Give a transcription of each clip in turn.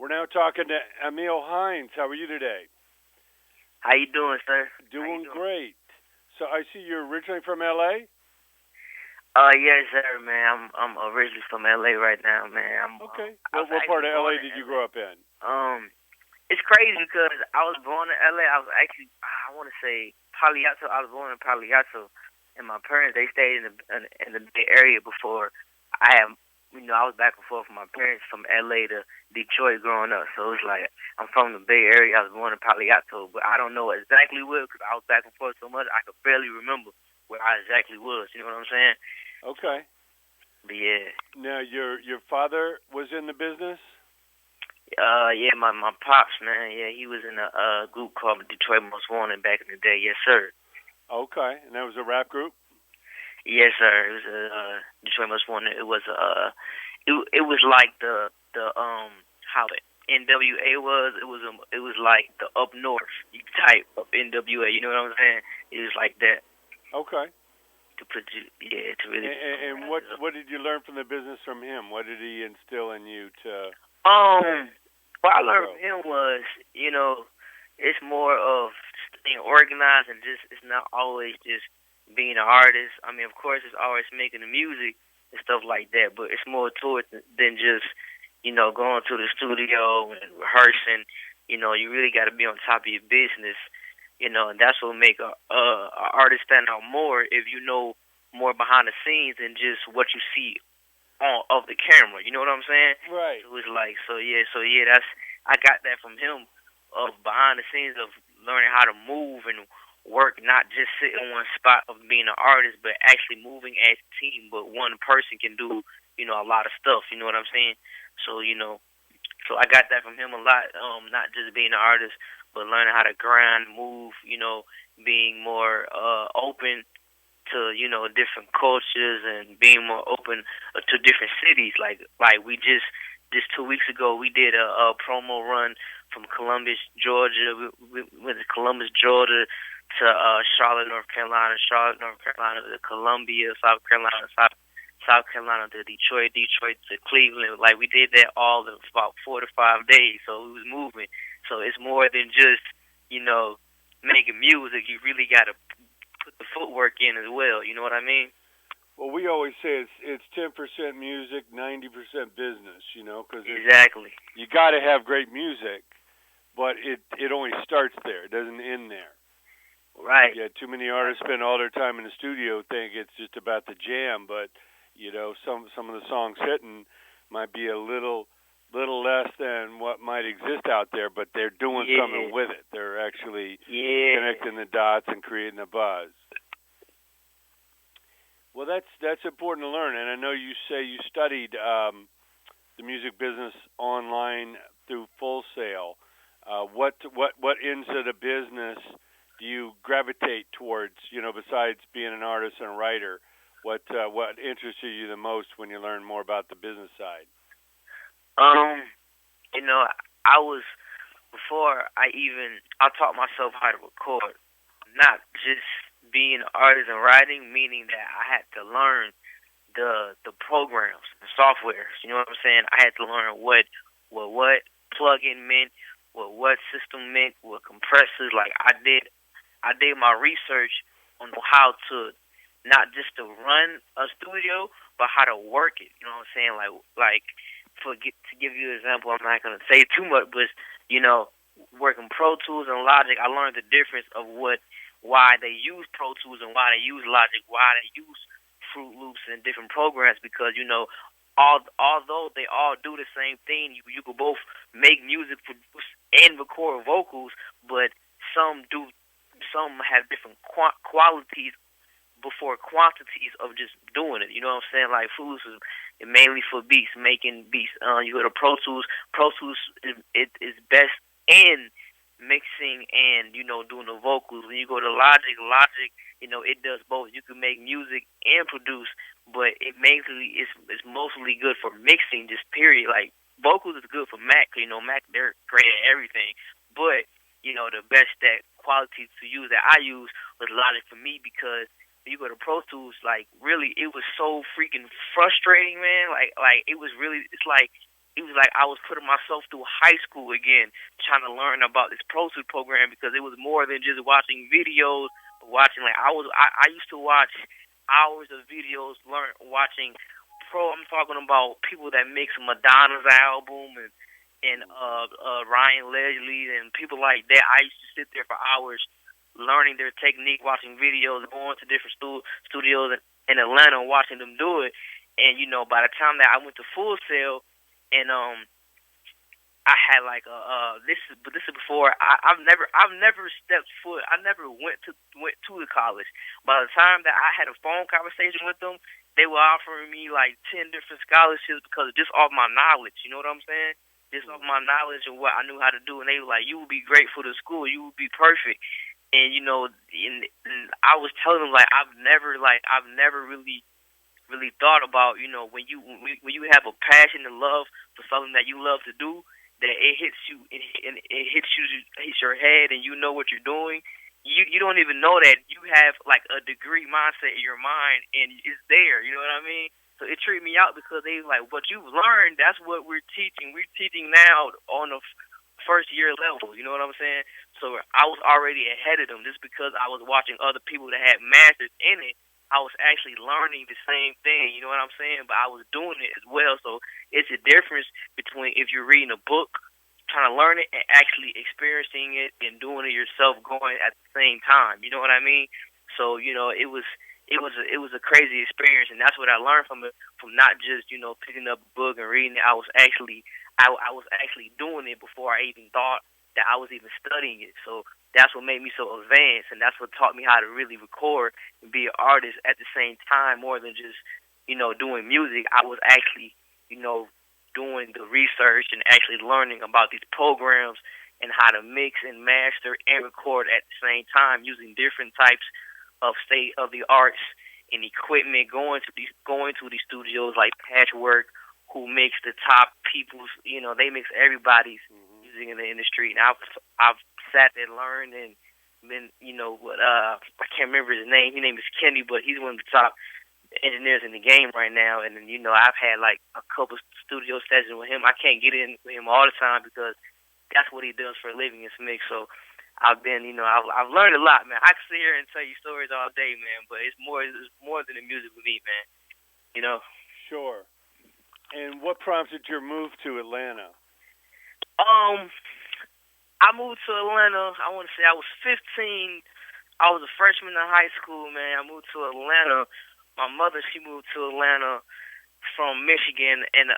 We're now talking to AMEL HINES. How are you today? How you doing, sir? How you Doing doing? great. So I see you're originally from LA? Yes, sir, man. I'm originally from LA right now, man. Okay. I was What part actually of born LA in did you LA. grow up in? It's crazy because I was born in LA. I was actually, I want to say Palo Alto. I was born in Palo Alto, and my parents they stayed in the Bay Area before. I was back and forth with my parents from LA to Detroit growing up. So it's like I'm from the Bay Area. I was born in Palo Alto, but I don't know exactly where because I was back and forth so much I could barely remember where I exactly was. You know what I'm saying? Okay. But yeah. Now your father was in the business? Yeah, my pops, man. Yeah, he was in a group called Detroit Most Wanted back in the day. Yes, sir. Okay. And that was a rap group? Yes, sir. It was Detroit Most Wanted. It was like the how the NWA was. It was like the up north type of NWA. You know what I'm saying? It was like that. Okay. To really. And what did you learn from the business from him? What did he instill in you to? What I learned from him was, it's more of staying organized and just it's not always just being an artist. I mean, of course, it's always making the music and stuff like that, but it's more to it than just, going to the studio and rehearsing. You really got to be on top of your business, and that's what make a artist stand out more if you know more behind the scenes than just what you see of the camera. You know what I'm saying? Right. It was like so yeah. That's I got that from him of behind the scenes of learning how to move and work, not just sit in one spot of being an artist, but actually moving as a team. But one person can do a lot of stuff. You know what I'm saying? So so I got that from him a lot. Not just being an artist, but learning how to grind, move. Being more open to different cultures and being more open to different cities. Like we just 2 weeks ago we did a promo run from Columbus, Georgia. We went to Columbus, Georgia to Charlotte, North Carolina, to Columbia, South Carolina to Detroit to Cleveland. Like we did that all in about 4 to 5 days. So we was moving. So it's more than just making music. You really got to put the footwork in as well. You know what I mean? Well, we always say it's 10% music, 90% business. Because exactly you got to have great music, but it only starts there. It doesn't end there. Right. Yeah. Too many artists spend all their time in the studio think it's just about the jam, but some of the songs hitting might be a little less than what might exist out there, but they're doing something with it. They're actually connecting the dots and creating a buzz. Well, that's important to learn, and I know you say you studied the music business online through Full Sail. What ends of the business do you gravitate towards? Besides being an artist and a writer, what interested you the most when you learn more about the business side? I was before I taught myself how to record, not just being an artist and writing, meaning that I had to learn the programs, the softwares. You know what I'm saying? I had to learn what plugin meant, what system meant, what compressors. Like I did my research on how to not just to run a studio, but how to work it. You know what I'm saying? To give you an example, I'm not gonna say too much, but working Pro Tools and Logic, I learned the difference of why they use Pro Tools and why they use Logic, why they use Fruit Loops and different programs, because although they all do the same thing, you could both make music, produce, and record vocals, but some have different qualities before quantities of just doing it. You know what I'm saying? Like Fruit Loops is mainly for beats, making beats. You go to Pro Tools. Pro Tools is best in mixing and doing the vocals. When you go to Logic, it does both. You can make music and produce, but it mainly is mostly good for mixing. Just period. Like vocals is good for Mac. Mac they're great at everything, but the best that quality to use that I use was Logic for me, because you go to Pro Tools, like really, it was so freaking frustrating, man. Like it was really, it's like it was like I was putting myself through high school again, trying to learn about this Pro Suit program because it was more than just watching videos. Watching like I used to watch hours of videos, watching pro. I'm talking about people that mix Madonna's album and Ryan Leslie and people like that. I used to sit there for hours learning their technique, watching videos, going to different studios in Atlanta, watching them do it. And by the time that I went to Full Sail, and I had like this is before I've never stepped foot. I never went to the college. By the time that I had a phone conversation with them, they were offering me like 10 different scholarships because just off my knowledge. You know what I'm saying? Just off my knowledge and what I knew how to do. And they were like, "You would be great for the school. You would be perfect." And and I was telling them like I've never really thought about when you have a passion and love for something that you love to do, that it hits you and it hits your head and you know what you're doing. You don't even know that you have like a degree mindset in your mind and it's there. You know what I mean? So it tripped me out because they like what you've learned. That's what we're teaching. We're teaching now on the first year level. You know what I'm saying? So I was already ahead of them just because I was watching other people that had masters in it. I was actually learning the same thing, you know what I'm saying? But I was doing it as well. So it's a difference between if you're reading a book, trying to learn it, and actually experiencing it and doing it yourself, going at the same time. You know what I mean? So it was a crazy experience, and that's what I learned from it. From not just picking up a book and reading it, I was actually doing it before I even thought that I was even studying it. So that's what made me so advanced, and that's what taught me how to really record and be an artist at the same time, more than just doing music. I was actually doing the research and actually learning about these programs and how to mix and master and record at the same time using different types of state of the arts and equipment. Going to these studios like Patchwork, who makes the top people's. They mix everybody's music in the industry, and I've sat there and learned and been I can't remember his name. His name is Kenny, but he's one of the top engineers in the game right now. And then I've had like a couple studio sessions with him. I can't get in with him all the time because that's what he does for a living is mix. So I've been I've learned a lot, man. I can sit here and tell you stories all day, man, but it's more than the music with me, man. Sure. And what prompted your move to Atlanta? I moved to Atlanta. I want to say I was 15. I was a freshman in high school, man. I moved to Atlanta. My mother, she moved to Atlanta from Michigan, and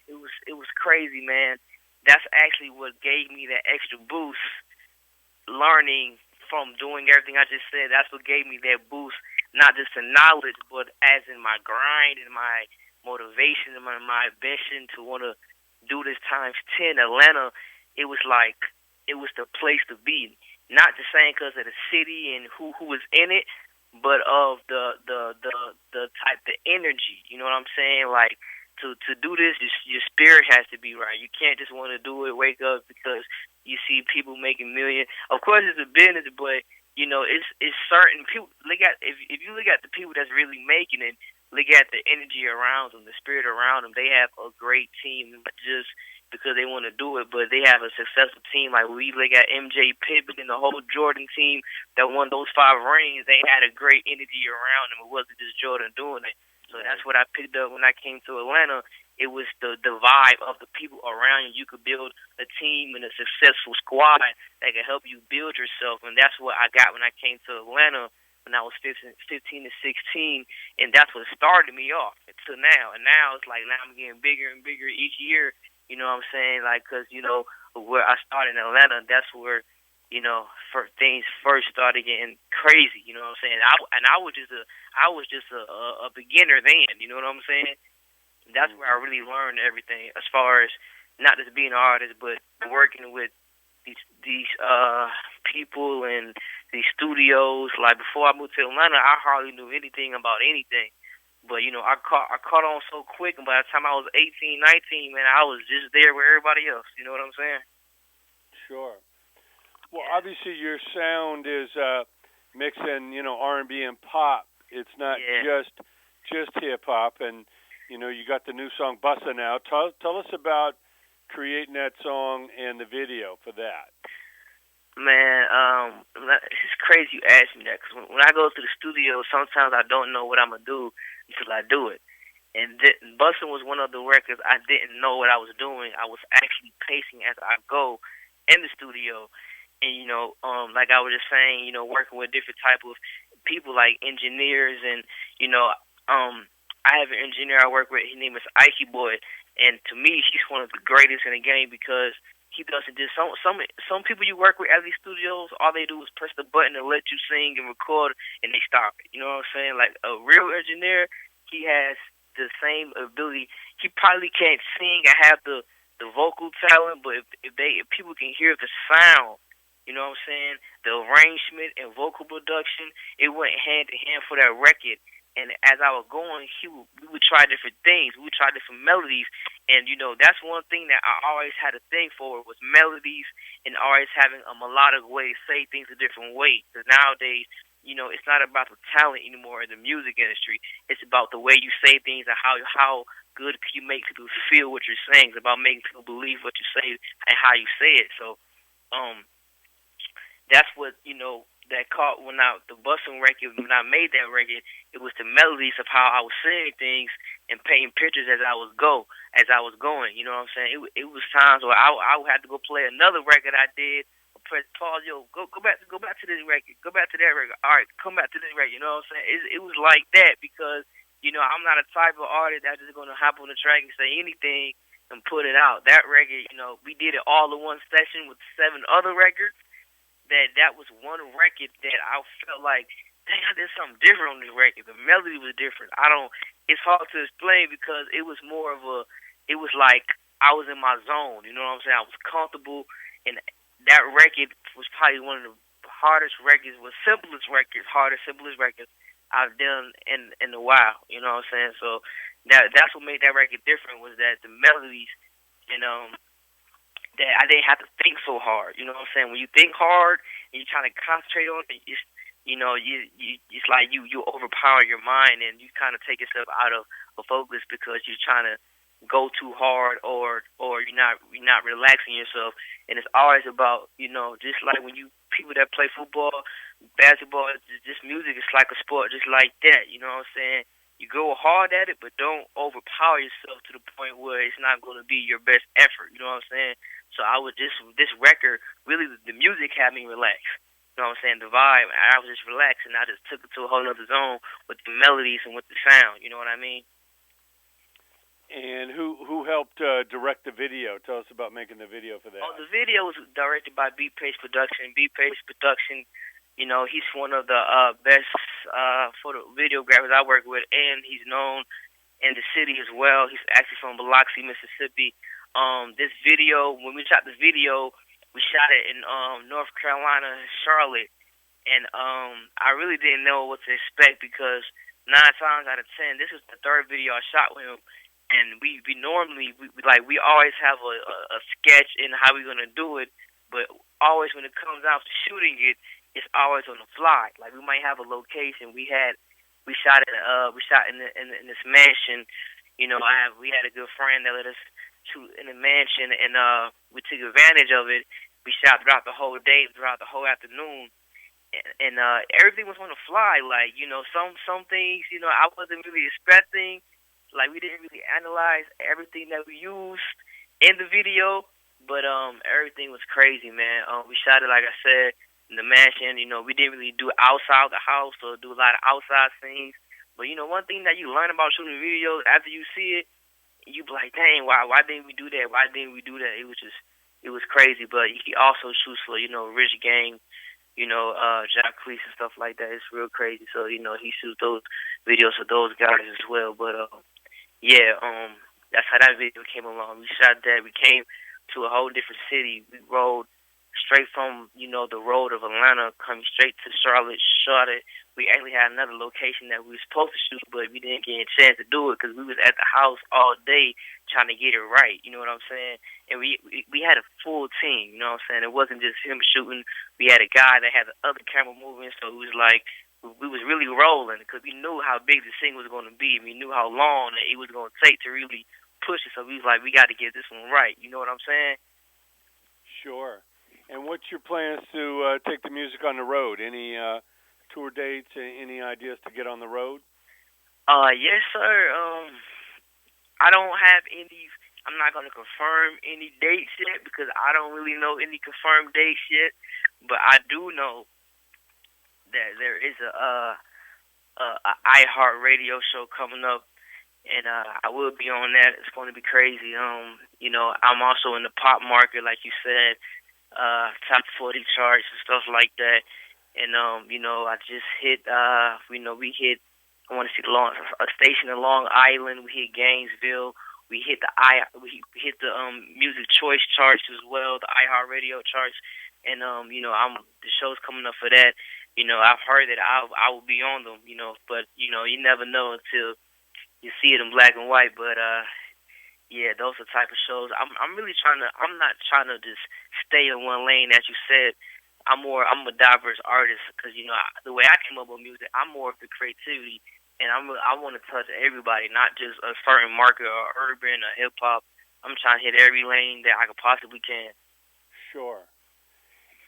it was crazy, man. That's actually what gave me that extra boost, learning from doing everything I just said. That's what gave me that boost, not just in knowledge, but as in my grind and my motivation and my ambition to want to do this times 10. Atlanta, it was the place to be. Not just saying because of the city and who was in it, but of the type, the energy. You know what I'm saying? Like to do this, your spirit has to be right. You can't just want to do it, wake up because you see people making millions. Of course, it's a business, but it's certain people. If you look at the people that's really making it, look at the energy around them, the spirit around them. They have a great team, not just because they want to do it, but they have a successful team. Like we look at MJ Pippen and the whole Jordan team that won those 5 rings. They had a great energy around them. It wasn't just Jordan doing it. So that's what I picked up when I came to Atlanta. It was the vibe of the people around you. You could build a team and a successful squad that could help you build yourself, and that's what I got when I came to Atlanta when I was 15 to 16, and that's what started me off until now. And now it's like now I'm getting bigger and bigger each year. You know what I'm saying? Like, because where I started in Atlanta, that's where things first started getting crazy. You know what I'm saying? I was just a beginner then. You know what I'm saying? That's where I really learned everything as far as not just being an artist, but working with these people and these studios. Like before I moved to Atlanta, I hardly knew anything about anything. But I caught on so quick, and by the time I was 18, 19, man, I was just there with everybody else. You know what I'm saying? Sure. Well, obviously your sound is mixing, R&B and pop. It's not just hip hop, and You got the new song "Bussin' Out." Tell us about creating that song and the video for that. Man, it's crazy you ask me that, because when I go to the studio, sometimes I don't know what I'm gonna do until I do it. And Bustin' was one of the records I didn't know what I was doing. I was actually pacing as I go in the studio, and like I was just saying, working with different type of people like engineers, and I have an engineer I work with. His name is Ike Boy, and to me, he's one of the greatest in the game because he doesn't just some people you work with at these studios. All they do is press the button and let you sing and record, and they stop it. You know what I'm saying? Like a real engineer, he has the same ability. He probably can't sing and have the vocal talent, but if people can hear the sound, you know what I'm saying, the arrangement and vocal production, it went hand in hand for that record. And as I was going, we would try different things. We would try different melodies, and that's one thing that I always had a thing for was melodies, and always having a melodic way to say things a different way. Because nowadays, it's not about the talent anymore in the music industry. It's about the way you say things and how good you make people feel what you're saying. It's about making people believe what you say and how you say it. So, that's what that caught the Bustin' record. When I made that record, it was the melodies of how I was saying things and painting pictures as I was going. You know what I'm saying? It was times where I would have to go play another record I did. Press pause, go back to this record, go back to that record. All right, come back to this record. You know what I'm saying? It was like that because I'm not a type of artist that's just gonna hop on the track and say anything and put it out. That record, we did it all in one session with 7 other records. That was one record that I felt like, dang, I did something different on this record. The melody was different. It's hard to explain because it was it was like I was in my zone. You know what I'm saying? I was comfortable, and that record was probably one of the hardest, simplest records I've done in a while. You know what I'm saying? So that's what made that record different was that the melodies and that I didn't have to think so hard. You know what I'm saying? When you think hard and you're trying to concentrate on it, it's like you overpower your mind and you kind of take yourself out of focus because you're trying to go too hard or you're not relaxing yourself. And it's always about just like when people that play football, basketball, just music is like a sport, just like that. You know what I'm saying? You go hard at it, but don't overpower yourself to the point where it's not going to be your best effort. You know what I'm saying? So this record, really the music had me relax. You know what I'm saying? The vibe, I was just relaxed, and I just took it to a whole other zone with the melodies and with the sound. You know what I mean? And who helped direct the video? Tell us about making the video for that. Oh, the video was directed by B Pace Production. B Pace Production, he's one of the best photo videographers I work with, and he's known in the city as well. He's actually from Biloxi, Mississippi. This video, when we shot this video, we shot it in North Carolina, Charlotte, and I really didn't know what to expect because 9 times out of 10, this is the 3rd video I shot with him, and we normally we always have a sketch in how we're gonna do it, but always when it comes out to shooting it, it's always on the fly. Like we might have a location. We shot in this mansion. We had a good friend that let us shoot in the mansion, and we took advantage of it. We shot throughout the whole day, throughout the whole afternoon, and everything was on the fly. Like some things I wasn't really expecting. Like we didn't really analyze everything that we used in the video, but everything was crazy, man. We shot it like I said in the mansion. We didn't really do outside the house or do a lot of outside scenes. But one thing that you learn about shooting videos after you see it, you be like, dang, why didn't we do that? Why didn't we do that? It was crazy. But he also shoots for Rich Gang, Jacquees and stuff like that. It's real crazy. So he shoots those videos for those guys as well. But that's how that video came along. We shot that. We came to a whole different city. We rode straight from the road of Atlanta, coming straight to Charlotte. Shot it. We actually had another location that we were supposed to shoot, but we didn't get a chance to do it because we was at the house all day trying to get it right. You know what I'm saying? And we had a full team. You know what I'm saying? It wasn't just him shooting. We had a guy that had the other camera moving, so it was like we was really rolling because we knew how big the single was going to be. We knew how long that it was going to take to really push it. So we was like, we got to get this one right. You know what I'm saying? Sure. And what's your plans to take the music on the road? Any tour dates? Any ideas to get on the road? Yes, sir. I don't have any. I'm not going to confirm any dates yet because I don't really know any confirmed dates yet. But I do know that there is a iHeart radio show coming up, and I will be on that. It's going to be crazy. I'm also in the pop market, like you said, top 40 charts and stuff like that. And I just hit. We hit. I want to see a station in Long Island. We hit Gainesville. We hit we hit the music choice charts as well, the iHeart radio charts. And the show's coming up for that. I've heard that I will be on them. But you never know until you see it in black and white. But yeah, those are the type of shows. I'm really trying to. I'm not trying to just stay in one lane, as you said. I'm a diverse artist because the way I came up with music, I'm more of the creativity, and I want to touch everybody, not just a certain market or urban or hip hop. I'm trying to hit every lane that I could possibly can. Sure.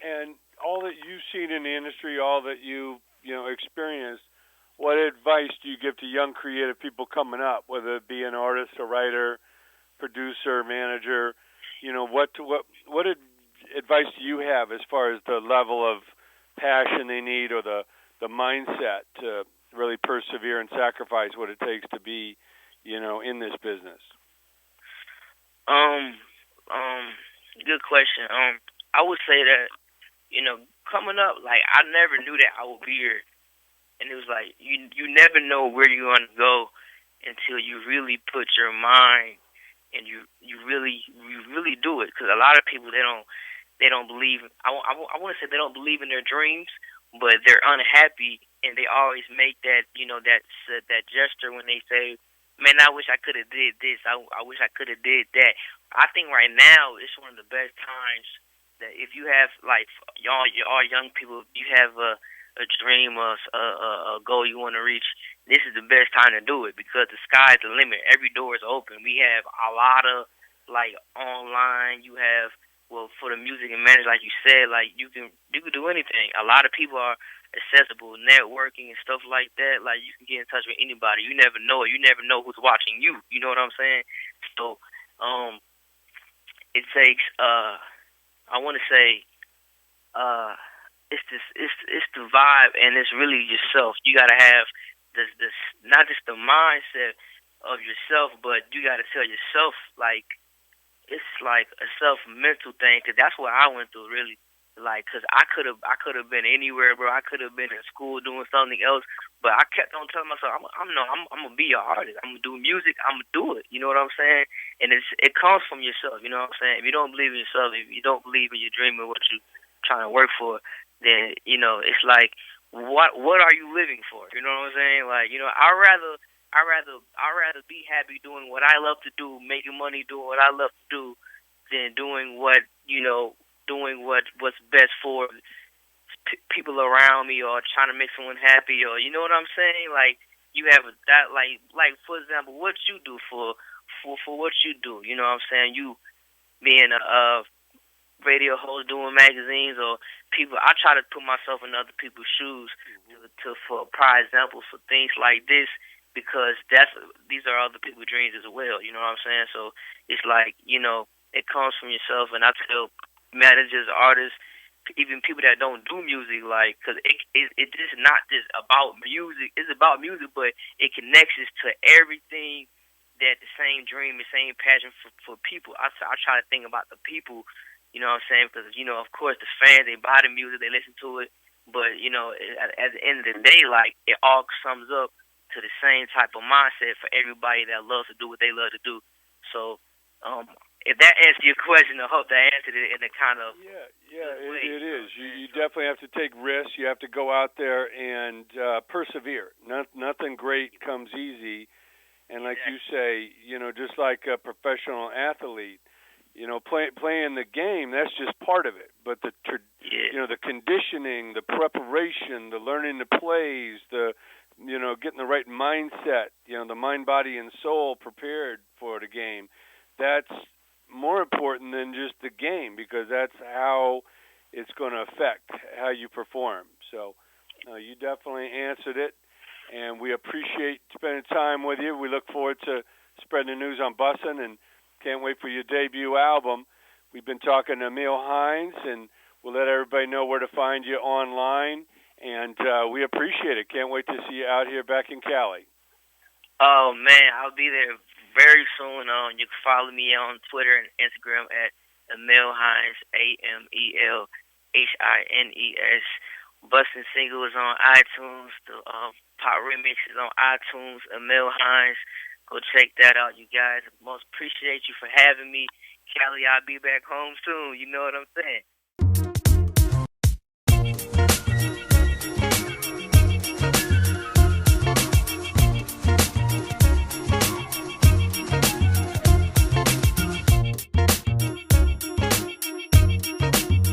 And all that you've seen in the industry, all that you experienced, what advice do you give to young creative people coming up, whether it be an artist, a writer, producer, manager? What advice do you have as far as the level of passion they need or the mindset to really persevere and sacrifice what it takes to be, in this business? Um, Good question. I would say that coming up, like I never knew that I would be here, and it was like you never know where you're gonna go until you really put your mind and you really do it. Because a lot of people they don't believe. I want to say they don't believe in their dreams, but they're unhappy, and they always make that that gesture when they say, "Man, I wish I could have did this. I wish I could have did that." I think right now it's one of the best times that if you have like y'all all young people, you have a dream or a goal you want to reach. This is the best time to do it because the sky's the limit. Every door is open. We have a lot of like online. You have for the music and management, like you said, like you can do anything. A lot of people are accessible, networking and stuff like that. Like you can get in touch with anybody. You never know it. You never know who's watching you. You know what I'm saying? So, it takes I want to say it's the vibe and it's really yourself. You gotta have this not just the mindset of yourself, but you gotta tell yourself like it's like a self mental thing. Cause that's what I went through really. Like, cause I could have been anywhere, bro. I could have been in school doing something else, but I kept on telling myself, I'm gonna be an artist. I'm gonna do music. I'm gonna do it. You know what I'm saying? And it comes from yourself. You know what I'm saying? If you don't believe in yourself, if you don't believe in your dream and what you trying to work for, then it's like, what are you living for? You know what I'm saying? Like, I rather be happy doing what I love to do, making money doing what I love to do, than doing what's best for people around me or trying to make someone happy or you know what I'm saying? Like you have that like for example, what you do for what you do. You know what I'm saying? You being a radio host doing magazines or people. I try to put myself in other people's shoes for prime examples for things like this because these are other people's dreams as well. You know what I'm saying? So it's like it comes from yourself, and I tell managers, artists, even people that don't do music, like, because it's just not just about music. It's about music, but it connects us to everything that the same dream, the same passion for people. I try to think about the people, you know what I'm saying? Because, of course, the fans, they buy the music, they listen to it, but, at the end of the day, like, it all sums up to the same type of mindset for everybody that loves to do what they love to do. So, if that answers your question, I hope that answered it in a kind of way. It is. You definitely have to take risks. You have to go out there and persevere. Nothing great comes easy. And like you say, just like a professional athlete, playing the game, that's just part of it. But the conditioning, the preparation, the learning the plays, the getting the right mindset, the mind, body, and soul prepared for the game. That's more important than just the game, because that's how it's going to affect how you perform. So you definitely answered it, and we appreciate spending time with you. We look forward to spreading the news on Bussin', and can't wait for your debut album. We've been talking to AMEL HINES, and we'll let everybody know where to find you online. And we appreciate it. Can't wait to see you out here back in Cali. Oh, man, I'll be there very soon. You can follow me on Twitter and Instagram at AMEL HINES, AMELHINES. Bustin' Single is on iTunes. The Pop Remix is on iTunes. AMEL HINES. Go check that out, you guys. Most appreciate you for having me. Cali, I'll be back home soon. You know what I'm saying?